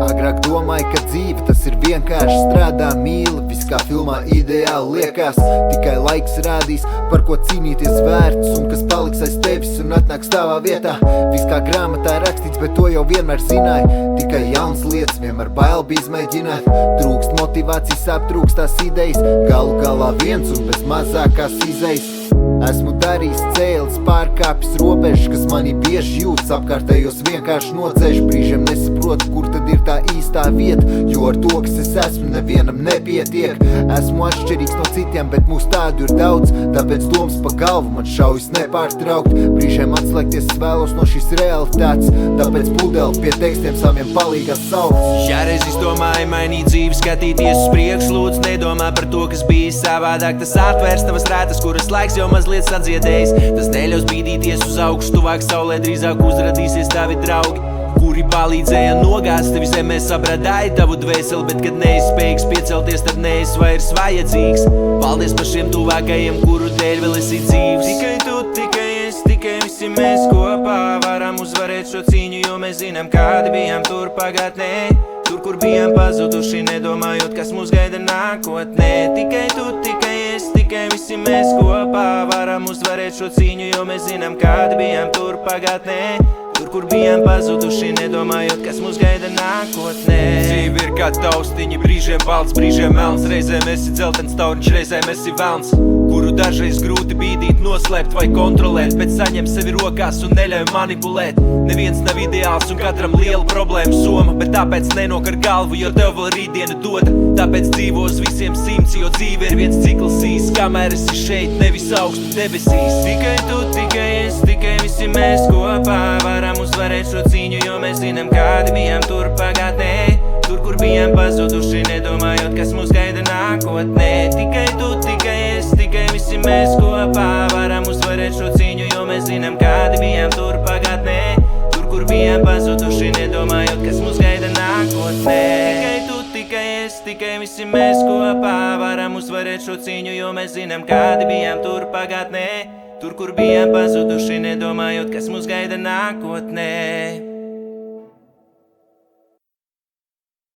Agrāk domāju, ka dzīve tas ir vienkārši strādā, mīli, viss kā filmā ideāli liekas. Tikai laiks rādīs, par ko cīnīties vērts, un kas paliks aiz tevis un atnāks tavā vietā. Viss kā grāmatā rakstīts, bet to jau vienmēr zināju. Tikai jauns lietas, vienmēr bail bija izmēģināt. Trūkst motivācijas, aptrūkstās idejas, galu galā viens un bez mazākās izejas. Esmu darījis cēlis, pārkāpis robežas, kas manī bieži jūtas, apkārtējos vienkārši nocēž. Brīžiem nesaprotu, kur tad ir tā īstā vieta, jo ar to, kas es esmu, nevienam nepietiek. Esmu atšķirīgs no citiem, bet mūs tādu ir daudz, tāpēc domas pa galvu man šaujas nepārtraukt. Brīžiem atslēgties es vēlos no šīs realitātes, tāpēc pudeli pie tekstiem saviem palīgā sauc. Ja reiz izdomāju mainīt dzīvi, skatīties uz priekšu, lūdzu nedomā par to, kas bija savādāk. Tas atvērs tavas rētas, kuras laiks jau mazliet sadziedējis. Tas neļaus bīdīties uz augšu, tuvāk saulē drīzāk uzradīsies tavi draugi, kuri palīdzēja nogāzt tevi zemē, sabradāja tavu dvēseli, bet kad neesi spējīgs piecelties, tad neesi vairs vajadzīgs. Paldies par šiem tuvākajiem, kuru dēļ vēl esi dzīvs. Tikai tu, tikai es, tikai visi mēs kopā varam uzvarēt šo cīņu, jo mēs zinām, kādi bijām tur pagātnē. Tur, kur bijām pazuduši, nedomājot, kas mūs gaida nākotnē. Tikai tu, tikai es, tikai visi mēs kopā varam uzvarēt šo cīņu, jo mēs zinām, kādi bijām tur pagātnē. Tur, kur bijām pazuduši, nedomājot, kas mūs gaida nākotnē. Dzīve ir kā taustiņi, brīžiem balts, brīžiem melns. Reizēm esi dzeltens tauriņš, reizēm esi velns, kuru dažreiz grūti bīdīt, noslēpt vai kontrolēt, bet saņem sevi rokās un neļauj manipulēt. Neviens nav ideāls un katram liela problēma soma, bet tāpēc nenokar galvu, jo tev vēl rītdiena dota. Tāpēc dzīvo uz visiem simts, jo dzīve ir viens cikls īs, kamēr esi šeit, nevis augstu debesīs. Tikai tu, tikai es, tikai visi mēs kopā varam uzvarēt šo cīņu, jo mēs zinām, kādi bijām tur pagātnē. Tur, kur bijām pazuduši, nedomājot, kas mūs gaida nākotnē. Tikai tu, tikai es, tikai visi mēs kopā varam uzvarēt šo cīņu, jo mēs zinām, kādi bijām tur pagātnē. Tur, kur bijām pazuduši, nedomājot, kas mūs gaida nākotnē. Tikai tu, tikai es, tikai visi mēs kopā varam uzvarēt šo cīņu, jo mēs zinām, kādi bijām tur pagātnē. Tur, kur bijām pazuduši, nedomājot, kas mūs gaida nākotnē.